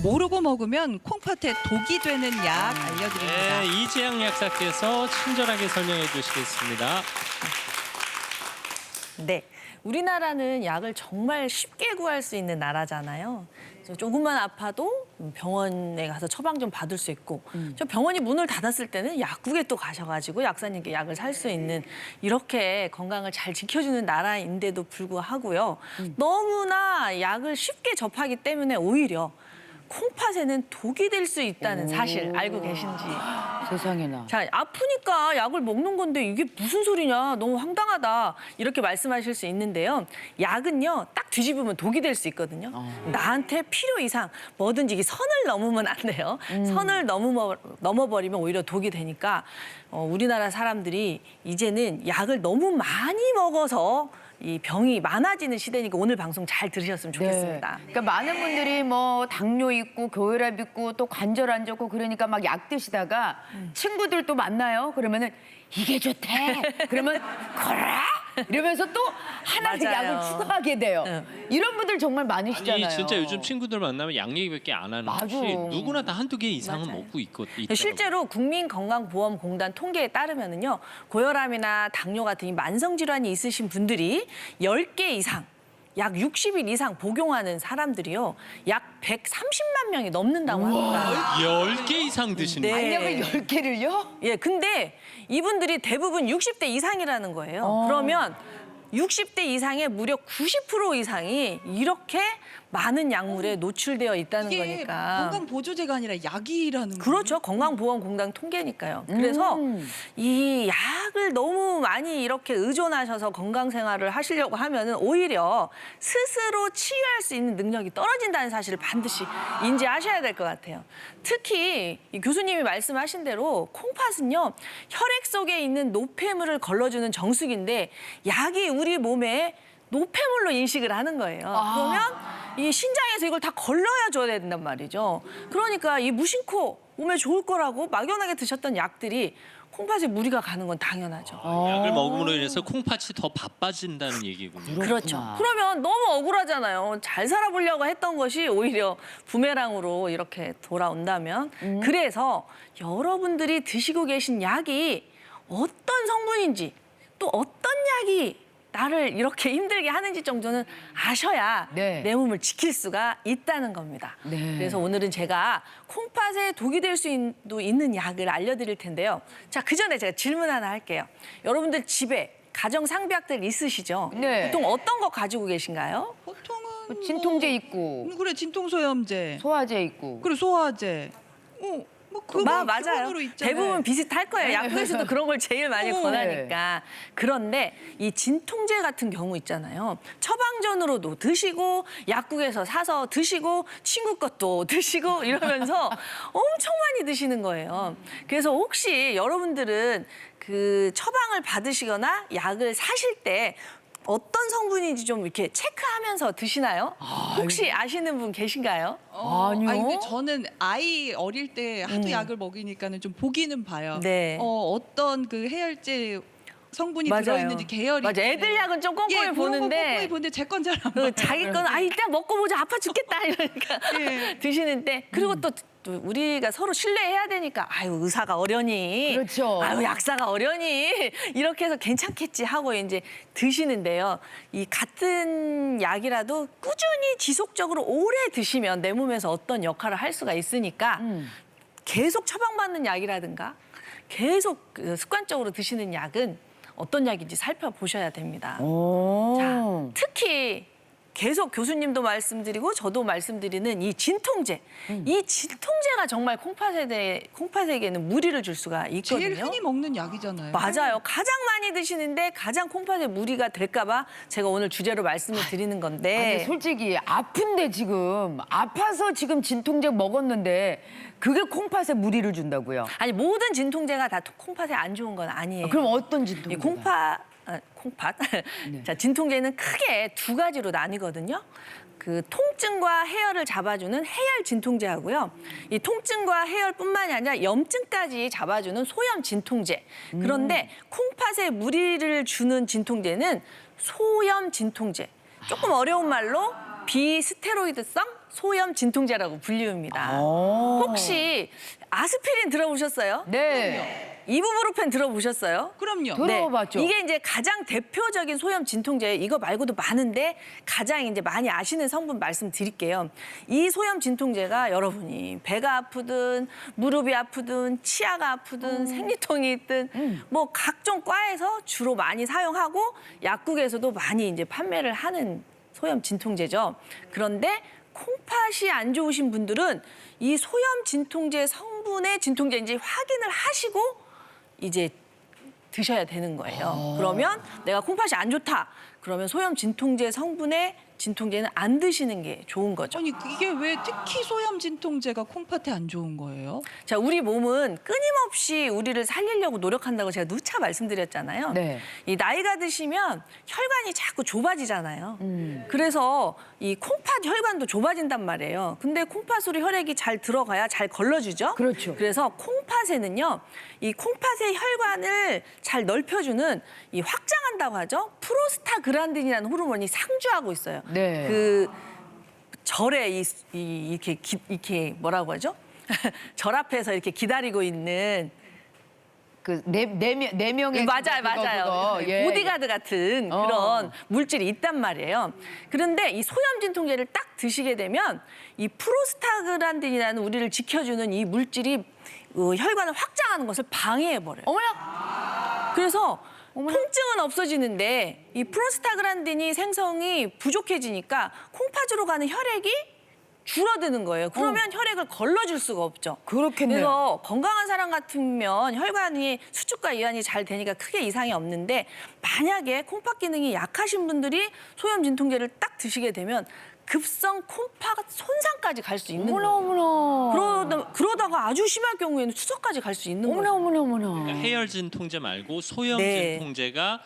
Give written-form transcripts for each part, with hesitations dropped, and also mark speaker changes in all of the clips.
Speaker 1: 모르고 먹으면 콩팥에 독이 되는 약 알려드립니다.
Speaker 2: 네, 이재양 약사께서 친절하게 설명해 주시겠습니다.
Speaker 3: 네, 우리나라는 약을 정말 쉽게 구할 수 있는 나라잖아요. 그래서 조금만 아파도 병원에 가서 처방 좀 받을 수 있고, 저 병원이 문을 닫았을 때는 약국에 또 가셔가지고 약사님께 약을 살 수 있는 이렇게 건강을 잘 지켜주는 나라인데도 불구하고요. 너무나 약을 쉽게 접하기 때문에 오히려 콩팥에는 독이 될 수 있다는 사실 알고 계신지.
Speaker 4: 세상에나.
Speaker 3: 자, 아프니까 약을 먹는 건데 이게 무슨 소리냐, 너무 황당하다 이렇게 말씀하실 수 있는데요. 약은요, 딱 뒤집으면 독이 될 수 있거든요. 나한테 필요 이상 뭐든지 이게 선을 넘으면 안 돼요. 선을 넘어버리면 오히려 독이 되니까 우리나라 사람들이 이제는 약을 너무 많이 먹어서 이 병이 많아지는 시대니까 오늘 방송 잘 들으셨으면 좋겠습니다.
Speaker 4: 네. 그러니까 많은 분들이 뭐 당뇨 있고 고혈압 있고 또 관절 안 좋고 그러니까 막 약 드시다가 친구들 또 만나요. 그러면은 이게 좋대. 그러면 거라 이러면서 또 하나의
Speaker 3: 맞아요.
Speaker 4: 약을 추가하게 돼요. 이런 분들 정말 많으시잖아요.
Speaker 2: 아니 진짜 요즘 친구들 만나면 약 얘기밖에 안 하는
Speaker 4: 맞아.
Speaker 2: 혹시 누구나 다 한두 개 이상은
Speaker 3: 맞아요.
Speaker 2: 먹고 있더라고요.
Speaker 3: 실제로 국민건강보험공단 통계에 따르면은요, 고혈압이나 당뇨 같은 이 만성 질환이 있으신 분들이 10개 이상, 약 60일 이상 복용하는 사람들이요, 약 130만 명이 넘는다고 합니다.
Speaker 2: 10개 이상 드시는
Speaker 3: 네.
Speaker 2: 거예요?
Speaker 4: 약을 10개를요?
Speaker 3: 예, 근데 이분들이 대부분 60대 이상이라는 거예요. 그러면 60대 이상의 무려 90% 이상이 이렇게 많은 약물에 노출되어 있다는
Speaker 1: 이게
Speaker 3: 거니까.
Speaker 1: 건강 보조제가 아니라 약이라는 거예요.
Speaker 3: 그렇죠. 건강보험공단 통계니까요. 그래서 이 약을 너무 많이 이렇게 의존하셔서 건강생활을 하시려고 하면은 오히려 스스로 치유할 수 있는 능력이 떨어진다는 사실을 반드시 인지하셔야 될 것 같아요. 특히 이 교수님이 말씀하신 대로 콩팥은요, 혈액 속에 있는 노폐물을 걸러주는 정수기인데 약이 우리 몸에 노폐물로 인식을 하는 거예요. 그러면 이 신장에서 이걸 다 걸러야 줘야 된단 말이죠. 그러니까 이 무심코 몸에 좋을 거라고 막연하게 드셨던 약들이 콩팥에 무리가 가는 건 당연하죠.
Speaker 2: 약을 먹음으로 인해서 콩팥이 더 바빠진다는 얘기군요.
Speaker 3: 그렇죠. 그러면 너무 억울하잖아요. 잘 살아보려고 했던 것이 오히려 부메랑으로 이렇게 돌아온다면. 그래서 여러분들이 드시고 계신 약이 어떤 성분인지 또 어떤 약이 나를 이렇게 힘들게 하는지 정도는 아셔야
Speaker 4: 네.
Speaker 3: 내 몸을 지킬 수가 있다는 겁니다.
Speaker 4: 네.
Speaker 3: 그래서 오늘은 제가 콩팥에 독이 될 수도 있는 약을 알려드릴 텐데요. 자, 그 전에 제가 질문 하나 할게요. 여러분들 집에 가정 상비약들 있으시죠?
Speaker 4: 네.
Speaker 3: 보통 어떤 거 가지고 계신가요?
Speaker 1: 보통은
Speaker 4: 진통제 있고
Speaker 1: 그래, 진통소염제,
Speaker 4: 소화제 있고.
Speaker 1: 그리고 소화제. 뭐 그거
Speaker 3: 맞아요.
Speaker 1: 기본으로 있잖아요.
Speaker 3: 대부분 비슷할 거예요.
Speaker 4: 네.
Speaker 3: 약국에서도 그런 걸 제일 많이
Speaker 4: 네.
Speaker 3: 권하니까. 그런데 이 진통제 같은 경우 있잖아요. 처방전으로도 드시고 약국에서 사서 드시고 친구 것도 드시고 이러면서 엄청 많이 드시는 거예요. 그래서 혹시 여러분들은 그 처방을 받으시거나 약을 사실 때 어떤 성분인지 좀 이렇게 체크하면서 드시나요? 혹시 아시는 분 계신가요?
Speaker 4: 아니요.
Speaker 1: 아니, 근데 저는 아이 어릴 때 하도 약을 먹이니까는 좀 보기는 봐요.
Speaker 3: 네.
Speaker 1: 어떤 그 해열제 성분이
Speaker 3: 맞아요.
Speaker 1: 들어있는지 계열이.
Speaker 3: 맞아. 애들 약은 좀 꼼꼼히
Speaker 1: 그런 거
Speaker 3: 보는데
Speaker 1: 꼼꼼히 보는데 제 건 잘 안
Speaker 3: 그
Speaker 1: 봐요.
Speaker 3: 자기 거는 아 일단 먹고 보자 아파 죽겠다 이러니까
Speaker 1: 예.
Speaker 3: 드시는데 그리고 또 우리가 서로 신뢰해야 되니까 아유 의사가 어려니
Speaker 4: 그렇죠.
Speaker 3: 아유 약사가 어려니 이렇게 해서 괜찮겠지 하고 이제 드시는데요. 이 같은 약이라도 꾸준히 지속적으로 오래 드시면 내 몸에서 어떤 역할을 할 수가 있으니까 계속 처방받는 약이라든가 계속 그 습관적으로 드시는 약은 어떤 약인지 살펴보셔야 됩니다. 자, 특히 계속 교수님도 말씀드리고 저도 말씀드리는 이 진통제. 이 진통제가 정말 콩팥에게는 무리를 줄 수가 있거든요.
Speaker 1: 제일 흔히 먹는 약이잖아요.
Speaker 3: 맞아요. 가장 많이 드시는데 가장 콩팥에 무리가 될까 봐 제가 오늘 주제로 말씀을 드리는 건데.
Speaker 4: 아니, 솔직히 아픈데 지금 아파서 지금 진통제 먹었는데 그게 콩팥에 무리를 준다고요?
Speaker 3: 아니 모든 진통제가 다 콩팥에 안 좋은 건 아니에요.
Speaker 4: 그럼 어떤
Speaker 3: 이
Speaker 4: 진통제?
Speaker 3: 콩팥.
Speaker 4: 네.
Speaker 3: 자, 진통제는 크게 두 가지로 나뉘거든요. 그 통증과 해열을 잡아주는 해열 진통제하고요. 이 통증과 해열뿐만이 아니라 염증까지 잡아주는 소염 진통제. 그런데 콩팥에 무리를 주는 진통제는 소염 진통제. 조금 어려운 말로 비스테로이드성 소염 진통제라고 불립니다.
Speaker 4: 오.
Speaker 3: 혹시 아스피린 들어보셨어요?
Speaker 4: 네.
Speaker 3: 이부브루펜 들어보셨어요?
Speaker 1: 그럼요.
Speaker 4: 들어봤죠.
Speaker 3: 이게 이제 가장 대표적인 소염 진통제, 이거 말고도 많은데 가장 이제 많이 아시는 성분 말씀드릴게요. 이 소염 진통제가 여러분이 배가 아프든 무릎이 아프든 치아가 아프든 생리통이 있든 뭐 각종 과에서 주로 많이 사용하고 약국에서도 많이 이제 판매를 하는 소염 진통제죠. 그런데 콩팥이 안 좋으신 분들은 이 소염 진통제 성분의 진통제인지 확인을 하시고 이제 드셔야 되는 거예요. 그러면 내가 콩팥이 안 좋다. 그러면 소염 진통제 성분의 진통제는 안 드시는 게 좋은 거죠.
Speaker 1: 아니 이게 왜 특히 소염 진통제가 콩팥에 안 좋은 거예요?
Speaker 3: 자, 우리 몸은 끊임없이 우리를 살리려고 노력한다고 제가 누차 말씀드렸잖아요.
Speaker 4: 네.
Speaker 3: 이 나이가 드시면 혈관이 자꾸 좁아지잖아요. 그래서 이 콩팥 혈관도 좁아진단 말이에요. 근데 콩팥으로 혈액이 잘 들어가야 잘 걸러주죠.
Speaker 4: 그렇죠.
Speaker 3: 그래서 콩팥에는요, 이 콩팥의 혈관을 잘 넓혀주는 이 확장한다고 하죠. 프로스타그란딘이라는 호르몬이 상주하고 있어요.
Speaker 4: 네.
Speaker 3: 그 절에 이렇게 뭐라고 하죠? 절 앞에서 이렇게 기다리고 있는
Speaker 4: 그 네 명의
Speaker 3: 맞아요.
Speaker 4: 예.
Speaker 3: 보디가드 같은 그런 물질이 있단 말이에요. 그런데 이 소염 진통제를 딱 드시게 되면 이 프로스타그란딘이라는 우리를 지켜주는 이 물질이 혈관을 확장하는 것을 방해해 버려요.
Speaker 4: 어머나.
Speaker 3: 그래서 통증은 없어지는데 이 프로스타그란딘이 생성이 부족해지니까 콩팥으로 가는 혈액이 줄어드는 거예요. 그러면 혈액을 걸러줄 수가 없죠.
Speaker 4: 그렇겠네요.
Speaker 3: 그래서 건강한 사람 같으면 혈관이 수축과 이완이 잘 되니까 크게 이상이 없는데 만약에 콩팥 기능이 약하신 분들이 소염 진통제를 딱 드시게 되면 급성 콩팥 손상까지 갈 수 있는
Speaker 4: 어머나
Speaker 3: 거예요.
Speaker 4: 어머나.
Speaker 3: 그러다가 아주 심할 경우에는 추석까지 갈 수 있는
Speaker 4: 어머나
Speaker 3: 거예요.
Speaker 4: 어머나 어머나.
Speaker 2: 그러니까 해열 진통제 말고 소염
Speaker 3: 네.
Speaker 2: 진통제가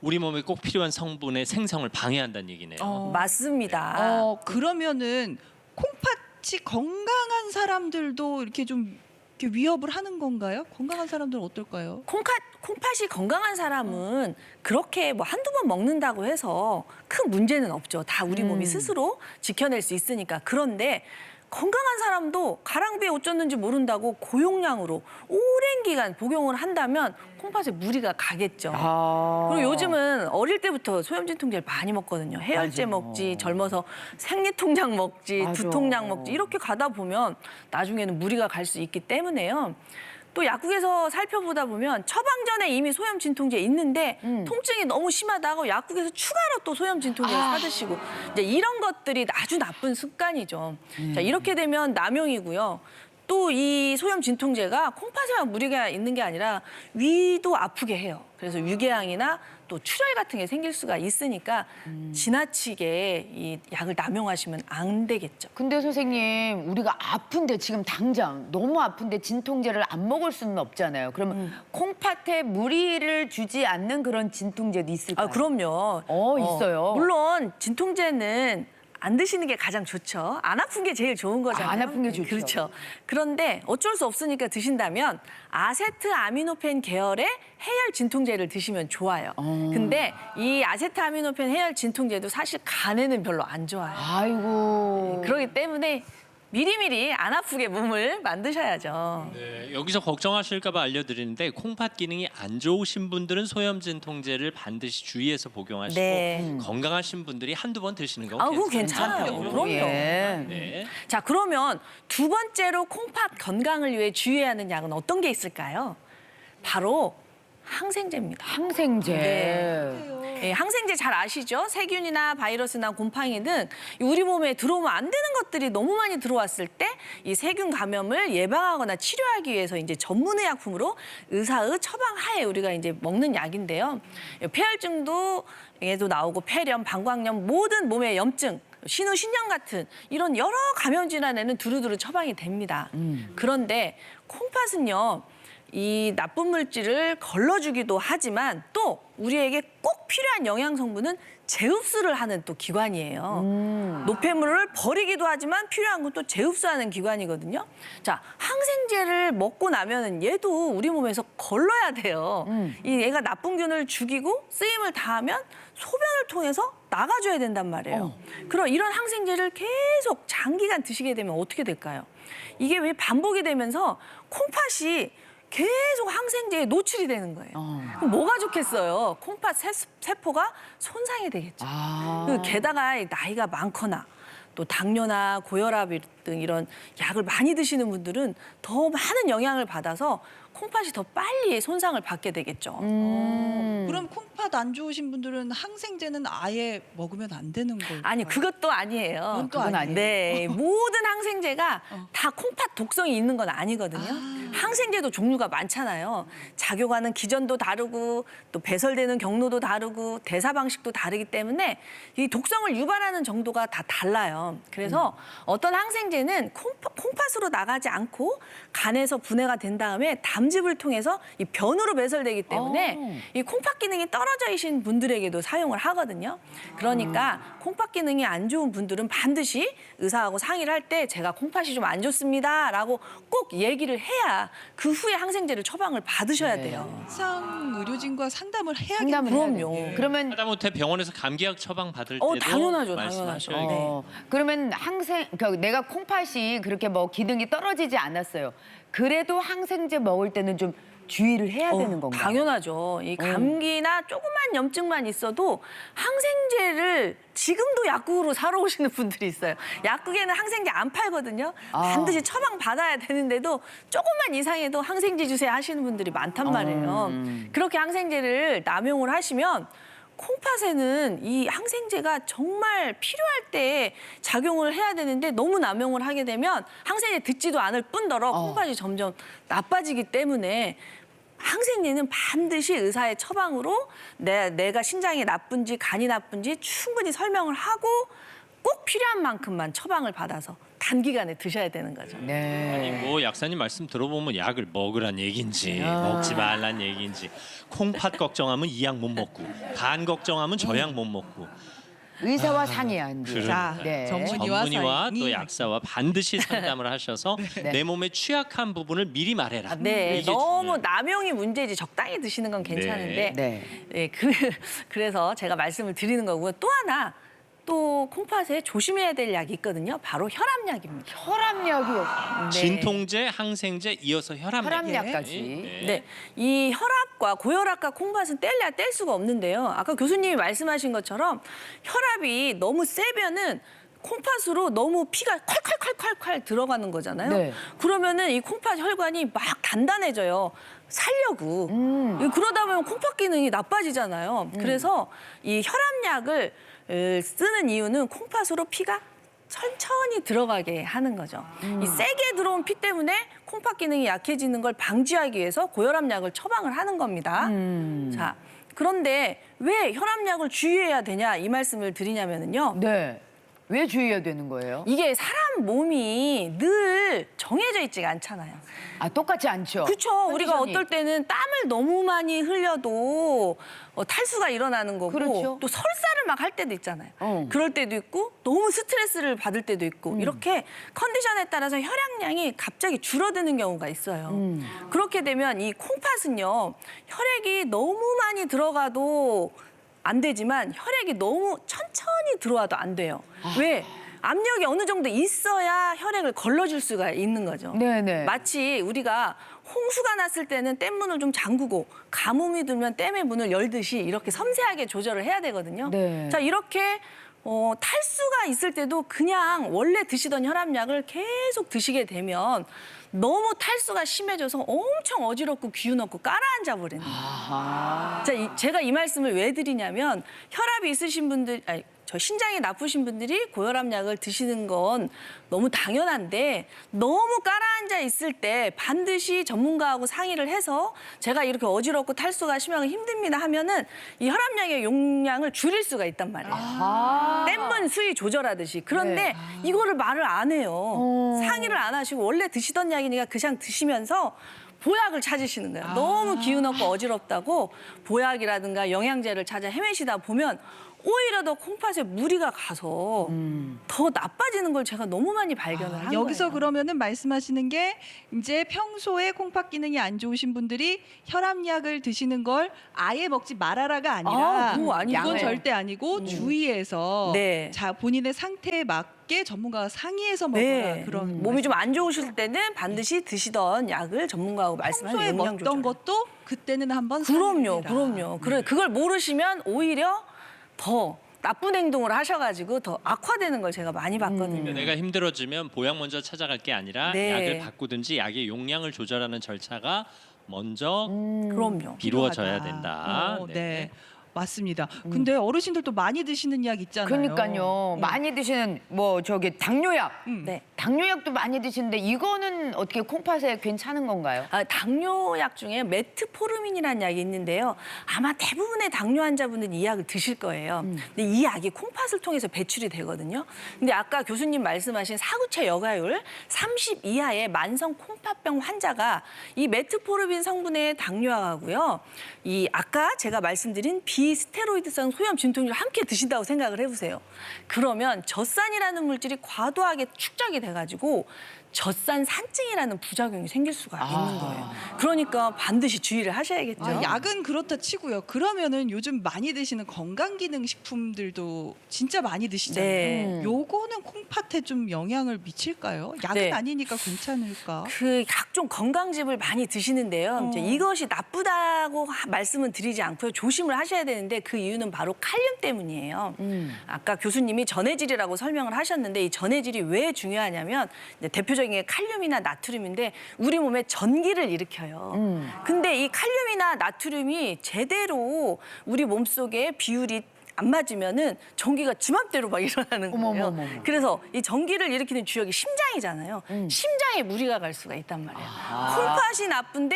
Speaker 2: 우리 몸에 꼭 필요한 성분의 생성을 방해한다는 얘기네요.
Speaker 3: 맞습니다.
Speaker 1: 그러면은 콩팥이 건강한 사람들도 이렇게 좀 이렇게 위협을 하는 건가요? 건강한 사람들은 어떨까요?
Speaker 3: 콩팥이 건강한 사람은 그렇게 뭐 한두 번 먹는다고 해서 큰 문제는 없죠. 다 우리 몸이 스스로 지켜낼 수 있으니까. 그런데 건강한 사람도 가랑비에 옷 젖는지 모른다고 고용량으로 오랜 기간 복용을 한다면 콩팥에 무리가 가겠죠. 그리고 요즘은 어릴 때부터 소염 진통제를 많이 먹거든요. 해열제 먹지, 젊어서 생리통약 먹지,
Speaker 4: 맞아.
Speaker 3: 두통약 먹지 이렇게 가다 보면 나중에는 무리가 갈 수 있기 때문에요. 또 약국에서 살펴보다 보면 처방전에 이미 소염 진통제 있는데 통증이 너무 심하다고 약국에서 추가로 또 소염 진통제를 사드시고 이제 이런 것들이 아주 나쁜 습관이죠. 자, 이렇게 되면 남용이고요. 또 이 소염 진통제가 콩팥에만 무리가 있는 게 아니라 위도 아프게 해요. 그래서 유궤양이나 또 출혈 같은 게 생길 수가 있으니까 지나치게 이 약을 남용하시면 안 되겠죠.
Speaker 4: 근데 선생님 우리가 아픈데 지금 당장 너무 아픈데 진통제를 안 먹을 수는 없잖아요. 그러면 콩팥에 무리를 주지 않는 그런 진통제도 있을까요?
Speaker 3: 아, 그럼요.
Speaker 4: 있어요.
Speaker 3: 물론 진통제는 안 드시는 게 가장 좋죠. 안 아픈 게 제일 좋은 거잖아요.
Speaker 4: 안 아픈 게 좋죠.
Speaker 3: 그렇죠. 그런데 어쩔 수 없으니까 드신다면 아세트아미노펜 계열의 해열 진통제를 드시면 좋아요. 근데 이 아세트아미노펜 해열 진통제도 사실 간에는 별로 안 좋아요.
Speaker 4: 아이고.
Speaker 3: 그렇기 때문에 미리미리 안 아프게 몸을 만드셔야죠.
Speaker 2: 네, 여기서 걱정하실까 봐 알려드리는데 콩팥 기능이 안 좋으신 분들은 소염 진통제를 반드시 주의해서 복용하시고
Speaker 3: 네.
Speaker 2: 건강하신 분들이 한두 번 드시는 거
Speaker 3: 그거 괜찮아요. 그럼요.
Speaker 4: 예.
Speaker 2: 네.
Speaker 3: 자, 그러면 두 번째로 콩팥 건강을 위해 주의해야 하는 약은 어떤 게 있을까요? 바로 항생제입니다.
Speaker 4: 항생제.
Speaker 3: 네. 예, 항생제 잘 아시죠? 세균이나 바이러스나 곰팡이 등 우리 몸에 들어오면 안 되는 것들이 너무 많이 들어왔을 때 이 세균 감염을 예방하거나 치료하기 위해서 이제 전문의약품으로 의사의 처방하에 우리가 이제 먹는 약인데요. 폐혈증도 에도 나오고 폐렴, 방광염 모든 몸의 염증 신우, 신령 같은 이런 여러 감염 질환에는 두루두루 처방이 됩니다. 그런데 콩팥은요. 이 나쁜 물질을 걸러주기도 하지만 또 우리에게 꼭 필요한 영양 성분은 재흡수를 하는 또 기관이에요. 노폐물을 버리기도 하지만 필요한 건 또 재흡수하는 기관이거든요. 자, 항생제를 먹고 나면은 얘도 우리 몸에서 걸러야 돼요. 이 얘가 나쁜 균을 죽이고 쓰임을 다하면 소변을 통해서 나가줘야 된단 말이에요. 그럼 이런 항생제를 계속 장기간 드시게 되면 어떻게 될까요? 이게 왜 반복이 되면서 콩팥이 계속 항생제에 노출이 되는 거예요. 그럼 뭐가 좋겠어요? 콩팥 세포가 손상이 되겠죠. 그 게다가 나이가 많거나 또 당뇨나 고혈압 등 이런 약을 많이 드시는 분들은 더 많은 영향을 받아서 콩팥이 더 빨리 손상을 받게 되겠죠.
Speaker 1: 그럼 콩팥 안 좋으신 분들은 항생제는 아예 먹으면 안 되는 걸까요?
Speaker 3: 아니 그것도 아니에요.
Speaker 1: 그건 또
Speaker 4: 그건
Speaker 1: 아니에요.
Speaker 3: 네, 모든 항생제가 다 콩팥 독성이 있는 건 아니거든요. 항생제도 종류가 많잖아요. 작용하는 기전도 다르고 또 배설되는 경로도 다르고 대사 방식도 다르기 때문에 이 독성을 유발하는 정도가 다 달라요. 그래서 어떤 항생제는 콩팥으로 나가지 않고 간에서 분해가 된 다음에 담즙을 통해서 이 변으로 배설되기 때문에 이 콩팥 기능이 떨어져 계신 분들에게도 사용을 하거든요. 그러니까 콩팥 기능이 안 좋은 분들은 반드시 의사하고 상의를 할 때 제가 콩팥이 좀 안 좋습니다라고 꼭 얘기를 해야 그 후에 항생제를 처방을 받으셔야 돼요.
Speaker 1: 임상 의료진과 상담을 해야겠네요.
Speaker 4: 상담을 해야
Speaker 3: 그럼요.
Speaker 4: 돼. 그러면
Speaker 2: 하다못해 병원에서 감기약 처방 받을 때도
Speaker 3: 당연하죠,
Speaker 2: 말씀하셔야겠네요.
Speaker 3: 당연하죠.
Speaker 4: 그러면 그러니까 내가 콩팥이 그렇게 뭐 기능이 떨어지지 않았어요. 그래도 항생제 먹을 때는 좀 주의를 해야 되는 건가요?
Speaker 3: 당연하죠. 이 감기나 조그만 염증만 있어도 항생제를 지금도 약국으로 사러 오시는 분들이 있어요. 약국에는 항생제 안 팔거든요. 반드시 처방 받아야 되는데도 조금만 이상해도 항생제 주세요 하시는 분들이 많단 말이에요. 그렇게 항생제를 남용을 하시면 콩팥에는 이 항생제가 정말 필요할 때 작용을 해야 되는데 너무 남용을 하게 되면 항생제 듣지도 않을 뿐더러 콩팥이 점점 나빠지기 때문에 항생제는 반드시 의사의 처방으로 내가 신장이 나쁜지 간이 나쁜지 충분히 설명을 하고 꼭 필요한 만큼만 처방을 받아서 단기간에 드셔야 되는 거죠.
Speaker 4: 네.
Speaker 2: 아니 뭐 약사님 말씀 들어보면 약을 먹으란 얘기인지 먹지 말란 얘기인지 콩팥 걱정하면 이 약 못 먹고 간 걱정하면 저 약 못 먹고
Speaker 4: 의사와 상의한 뒤.
Speaker 1: 자,
Speaker 4: 네.
Speaker 1: 전문의와
Speaker 2: 또
Speaker 1: 상의.
Speaker 2: 약사와 반드시 상담을 하셔서 내 몸의 취약한 부분을 미리 말해라.
Speaker 3: 네,
Speaker 2: 이게
Speaker 3: 너무
Speaker 2: 중요해요.
Speaker 3: 남용이 문제지 적당히 드시는 건 괜찮은데
Speaker 4: 네.
Speaker 3: 네, 그래서 제가 말씀을 드리는 거고요. 또 하나 또 콩팥에 조심해야 될 약이 있거든요. 바로 혈압약입니다.
Speaker 4: 혈압약이요.
Speaker 3: 네.
Speaker 2: 진통제, 항생제 이어서 혈압약.
Speaker 4: 혈압약까지.
Speaker 3: 네, 이 혈압과 고혈압과 콩팥은 뗄래야 뗄 수가 없는데요. 아까 교수님이 말씀하신 것처럼 혈압이 너무 세면은 콩팥으로 너무 피가 콸콸콸콸콸 들어가는 거잖아요.
Speaker 4: 네.
Speaker 3: 그러면은 이 콩팥 혈관이 막 단단해져요. 살려고. 그러다 보면 콩팥 기능이 나빠지잖아요. 그래서 이 혈압약을 쓰는 이유는 콩팥으로 피가 천천히 들어가게 하는 거죠. 이 세게 들어온 피 때문에 콩팥 기능이 약해지는 걸 방지하기 위해서 고혈압약을 처방을 하는 겁니다. 자, 그런데 왜 혈압약을 주의해야 되냐 이 말씀을 드리냐면요.
Speaker 4: 네. 왜 주의해야 되는 거예요?
Speaker 3: 이게 사람 몸이 늘 정해져 있지가 않잖아요.
Speaker 4: 아, 똑같지 않죠?
Speaker 3: 그렇죠. 우리가
Speaker 4: 컨디션이.
Speaker 3: 어떨 때는 땀을 너무 많이 흘려도 탈수가 일어나는 거고
Speaker 4: 그렇죠.
Speaker 3: 또 설사를 막 할 때도 있잖아요.
Speaker 4: 어.
Speaker 3: 그럴 때도 있고 너무 스트레스를 받을 때도 있고 이렇게 컨디션에 따라서 혈액량이 갑자기 줄어드는 경우가 있어요. 그렇게 되면 이 콩팥은요. 혈액이 너무 많이 들어가도 안 되지만 혈액이 너무 천천히 들어와도 안 돼요. 왜? 압력이 어느 정도 있어야 혈액을 걸러줄 수가 있는 거죠.
Speaker 4: 네네.
Speaker 3: 마치 우리가 홍수가 났을 때는 댐문을 좀 잠그고 가뭄이 들면 댐의 문을 열듯이 이렇게 섬세하게 조절을 해야 되거든요.
Speaker 4: 네.
Speaker 3: 자, 이렇게 탈수가 있을 때도 그냥 원래 드시던 혈압약을 계속 드시게 되면 너무 탈수가 심해져서 엄청 어지럽고 기운 없고 깔아앉아 버리는 거예요.
Speaker 4: 아하.
Speaker 3: 자, 제가 이 말씀을 왜 드리냐면 혈압이 있으신 분들, 아니, 저 신장이 나쁘신 분들이 고혈압약을 드시는 건 너무 당연한데 너무 깔아앉아 있을 때 반드시 전문가하고 상의를 해서 제가 이렇게 어지럽고 탈수가 심하고 힘듭니다 하면은 이 혈압약의 용량을 줄일 수가 있단 말이에요.
Speaker 4: 아.
Speaker 3: 땜분 수위 조절하듯이. 그런데
Speaker 4: 네.
Speaker 3: 이거를 말을 안 해요. 상의를 안 하시고 원래 드시던 약이니까 그냥 드시면서 보약을 찾으시는 거예요. 너무 기운 없고 어지럽다고 보약이라든가 영양제를 찾아 헤매시다 보면 오히려 더 콩팥에 무리가 가서 더 나빠지는 걸 제가 너무 많이 발견을 한
Speaker 1: 여기서
Speaker 3: 거예요.
Speaker 1: 그러면은 말씀하시는 게 이제 평소에 콩팥 기능이 안 좋으신 분들이 혈압약을 드시는 걸 아예 먹지 말아라가 아니라
Speaker 3: 그거 아니죠.
Speaker 1: 이건
Speaker 4: 양을.
Speaker 1: 절대 아니고 주의해서
Speaker 3: 네.
Speaker 1: 자 본인의 상태에 맞게 전문가와 상의해서 먹어라
Speaker 3: 네.
Speaker 1: 그런
Speaker 3: 몸이 좀 안 좋으실 때는 반드시 드시던 약을 전문가하고 말씀하신
Speaker 1: 평소에
Speaker 3: 영양
Speaker 1: 먹던
Speaker 3: 조절.
Speaker 1: 것도 그때는 한번
Speaker 3: 그럼요,
Speaker 1: 상의해라.
Speaker 3: 그럼요. 그래 그걸 모르시면 오히려 더 나쁜 행동을 하셔가지고 더 악화되는 걸 제가 많이 봤거든요.
Speaker 2: 내가 힘들어지면 보약 먼저 찾아갈 게 아니라
Speaker 3: 네.
Speaker 2: 약을 바꾸든지 약의 용량을 조절하는 절차가 먼저
Speaker 3: 그럼요.
Speaker 2: 이루어져야
Speaker 1: 필요하다.
Speaker 2: 된다.
Speaker 1: 네. 맞습니다. 근데 어르신들도 많이 드시는 약 있잖아요.
Speaker 4: 그러니까요. 많이 드시는 뭐 저기 당뇨약.
Speaker 3: 네.
Speaker 4: 당뇨약도 많이 드시는데 이거는 어떻게 콩팥에 괜찮은 건가요?
Speaker 3: 당뇨약 중에 메트포르민이라는 약이 있는데요. 아마 대부분의 당뇨 환자분들은 이 약을 드실 거예요. 근데 이 약이 콩팥을 통해서 배출이 되거든요. 근데 아까 교수님 말씀하신 사구체 여가율 30 이하의 만성 콩팥병 환자가 이 메트포르민 성분의 당뇨약하고요. 이 아까 제가 말씀드린 비스테로이드성 소염 진통제를 함께 드신다고 생각을 해보세요. 그러면 젖산이라는 물질이 과도하게 축적이 돼가지고 젖산산증이라는 부작용이 생길 수가 있는 거예요. 그러니까 반드시 주의를 하셔야겠죠.
Speaker 1: 약은 그렇다 치고요. 그러면은 요즘 많이 드시는 건강기능식품들도 진짜 많이 드시잖아요.
Speaker 3: 네.
Speaker 1: 요거는 콩팥에 좀 영향을 미칠까요? 약은
Speaker 3: 네.
Speaker 1: 아니니까 괜찮을까?
Speaker 3: 그 각종 건강즙을 많이 드시는데요. 이제 이것이 나쁘다고 말씀은 드리지 않고요. 조심을 하셔야 되는데 그 이유는 바로 칼륨 때문이에요. 아까 교수님이 전해질이라고 설명을 하셨는데 이 전해질이 왜 중요하냐면 이제 대표적인 게 칼륨이나 나트륨인데 우리 몸에 전기를 일으켜요. 근데 이 칼륨이나 나트륨이 제대로 우리 몸속에 비율이 안 맞으면은 전기가 지 맘대로 막 일어나는 거예요.
Speaker 4: 어머머머머.
Speaker 3: 그래서 이 전기를 일으키는 주역이 심장이잖아요. 심장에 무리가 갈 수가 있단 말이에요. 콩팥이 나쁜데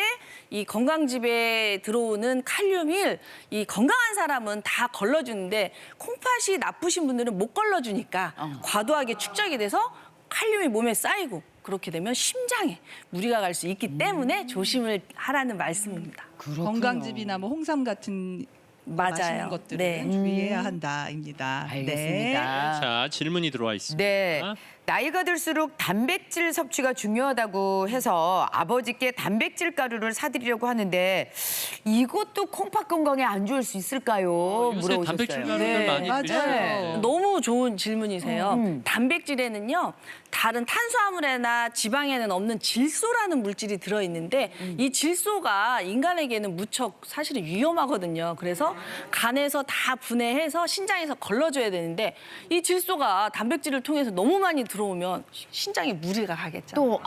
Speaker 3: 이 건강즙에 들어오는 칼륨을 이 건강한 사람은 다 걸러주는데 콩팥이 나쁘신 분들은 못 걸러주니까 과도하게 축적이 돼서 칼륨이 몸에 쌓이고 그렇게 되면 심장에 무리가 갈 수 있기 때문에 조심을 하라는 말씀입니다.
Speaker 1: 건강즙이나 뭐 홍삼 같은 마시는
Speaker 3: 맞아요.
Speaker 1: 것들을
Speaker 3: 네.
Speaker 1: 주의해야 한다입니다.
Speaker 4: 알겠습니다.
Speaker 2: 자, 질문이 들어와 있습니다.
Speaker 4: 네. 나이가 들수록 단백질 섭취가 중요하다고 해서 아버지께 단백질 가루를 사드리려고 하는데 이것도 콩팥 건강에 안 좋을 수 있을까요?
Speaker 2: 요새
Speaker 4: 물어보셨어요.
Speaker 2: 단백질 가루들
Speaker 3: 네.
Speaker 2: 많이
Speaker 1: 맞아요.
Speaker 2: 드시죠.
Speaker 3: 너무 좋은 질문이세요. 단백질에는요, 다른 탄수화물에나 지방에는 없는 질소라는 물질이 들어있는데 이 질소가 인간에게는 무척 사실은 위험하거든요. 그래서 간에서 다 분해해서 신장에서 걸러줘야 되는데 이 질소가 단백질을 통해서 너무 많이 들어오면 신장에 무리가 가겠죠.
Speaker 4: 또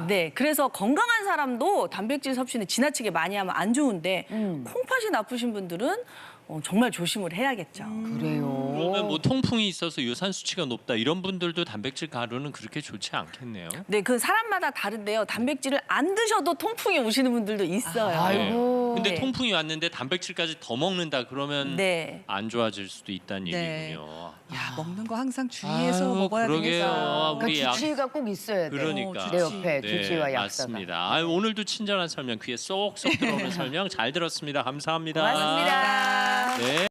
Speaker 3: 네, 그래서 건강한 사람도 단백질 섭취는 지나치게 많이 하면 안 좋은데 콩팥이 나쁘신 분들은 정말 조심을 해야겠죠.
Speaker 4: 그래요.
Speaker 2: 그러면 뭐 통풍이 있어서 유산 수치가 높다 이런 분들도 단백질 가루는 그렇게 좋지 않겠네요.
Speaker 3: 네, 그 사람마다 다른데요. 단백질을 안 드셔도 통풍이 오시는 분들도 있어요.
Speaker 4: 아이고.
Speaker 2: 근데
Speaker 3: 네.
Speaker 2: 통풍이 왔는데 단백질까지 더 먹는다 그러면
Speaker 3: 네.
Speaker 2: 안 좋아질 수도 있다는
Speaker 1: 네.
Speaker 2: 얘기군요.
Speaker 1: 야, 먹는 거 항상 주의해서
Speaker 2: 아유,
Speaker 1: 먹어야
Speaker 2: 그러게요.
Speaker 1: 되겠다.
Speaker 2: 우리
Speaker 4: 그러니까
Speaker 2: 약-
Speaker 4: 주치의가 꼭 있어야 돼.
Speaker 2: 그러니까.
Speaker 4: 내 옆에
Speaker 2: 네,
Speaker 4: 주치의와 약사가.
Speaker 2: 맞습니다. 아유, 오늘도 친절한 설명, 귀에 쏙쏙 들어오는 설명 잘 들었습니다. 감사합니다.
Speaker 3: 고맙습니다.
Speaker 2: 네.